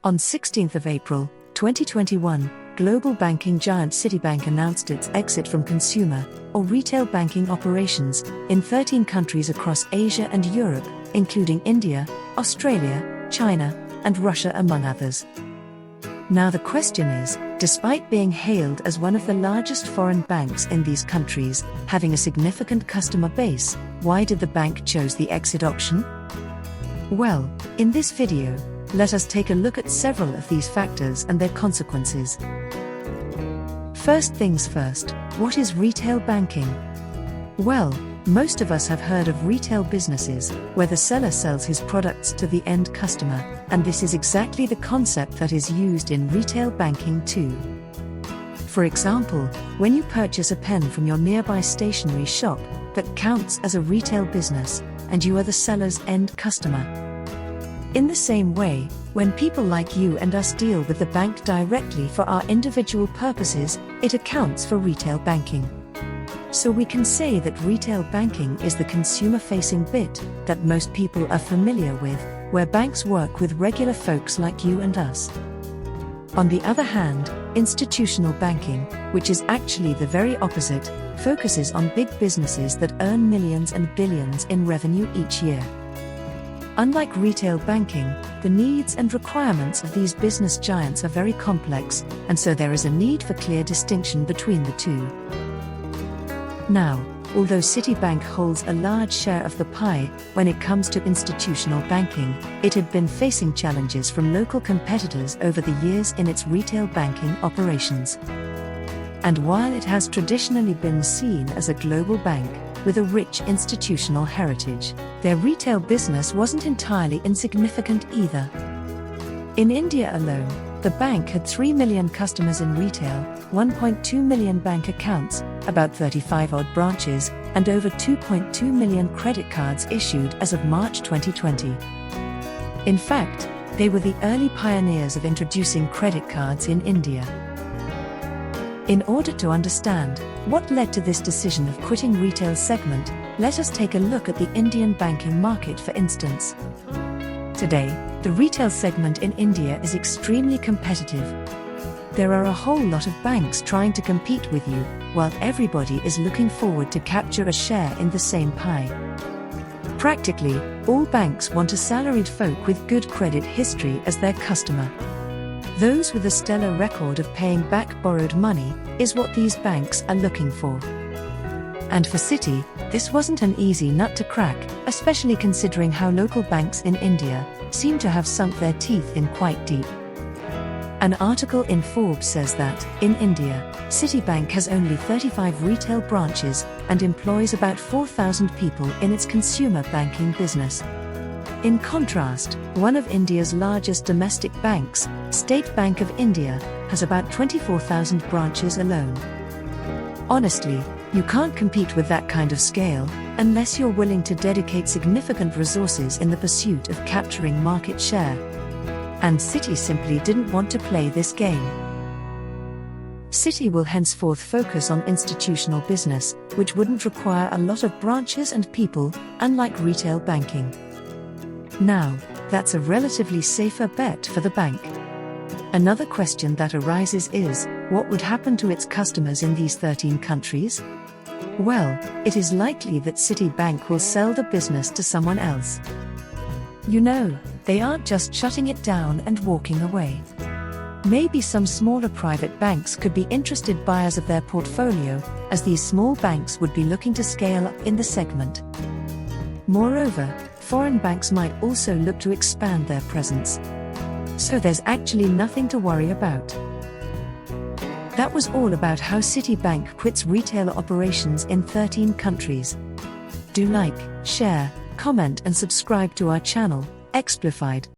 On 16th of April, 2021, global banking giant Citibank announced its exit from consumer or retail banking operations in 13 countries across Asia and Europe, including India, Australia, China, and Russia among others. Now the question is, despite being hailed as one of the largest foreign banks in these countries, having a significant customer base, why did the bank choose the exit option? Well, in this video, let us take a look at several of these factors and their consequences. First things first, what is retail banking? Well, most of us have heard of retail businesses, where the seller sells his products to the end customer, and this is exactly the concept that is used in retail banking too. For example, when you purchase a pen from your nearby stationery shop, that counts as a retail business, and you are the seller's end customer. In the same way, when people like you and us deal with the bank directly for our individual purposes, it accounts for retail banking. So we can say that retail banking is the consumer-facing bit that most people are familiar with, where banks work with regular folks like you and us. On the other hand, institutional banking, which is actually the very opposite, focuses on big businesses that earn millions and billions in revenue each year. Unlike retail banking, the needs and requirements of these business giants are very complex, and so there is a need for clear distinction between the two. Now, although Citibank holds a large share of the pie when it comes to institutional banking, it had been facing challenges from local competitors over the years in its retail banking operations. And while it has traditionally been seen as a global bank, with a rich institutional heritage, their retail business wasn't entirely insignificant either. In India alone, the bank had 3 million customers in retail, 1.2 million bank accounts, about 35-odd branches, and over 2.2 million credit cards issued as of March 2020. In fact, they were the early pioneers of introducing credit cards in India. In order to understand what led to this decision of quitting retail segment, let us take a look at the Indian banking market for instance. Today, the retail segment in India is extremely competitive. There are a whole lot of banks trying to compete with you, while everybody is looking forward to capture a share in the same pie. Practically, all banks want a salaried folk with good credit history as their customer. Those with a stellar record of paying back borrowed money is what these banks are looking for. And for Citi, this wasn't an easy nut to crack, especially considering how local banks in India seem to have sunk their teeth in quite deep. An article in Forbes says that, in India, Citibank has only 35 retail branches and employs about 4,000 people in its consumer banking business. In contrast, one of India's largest domestic banks, State Bank of India, has about 24,000 branches alone. Honestly, you can't compete with that kind of scale unless you're willing to dedicate significant resources in the pursuit of capturing market share. And Citi simply didn't want to play this game. Citi will henceforth focus on institutional business, which wouldn't require a lot of branches and people, unlike retail banking. Now, that's a relatively safer bet for the bank. Another question that arises is, what would happen to its customers in these 13 countries? Well, it is likely that Citibank will sell the business to someone else. You know, they aren't just shutting it down and walking away. Maybe some smaller private banks could be interested buyers of their portfolio, as these small banks would be looking to scale up in the segment. Moreover, foreign banks might also look to expand their presence. So there's actually nothing to worry about. That was all about how Citibank quits retail operations in 13 countries. Do like, share, comment and subscribe to our channel, Explified.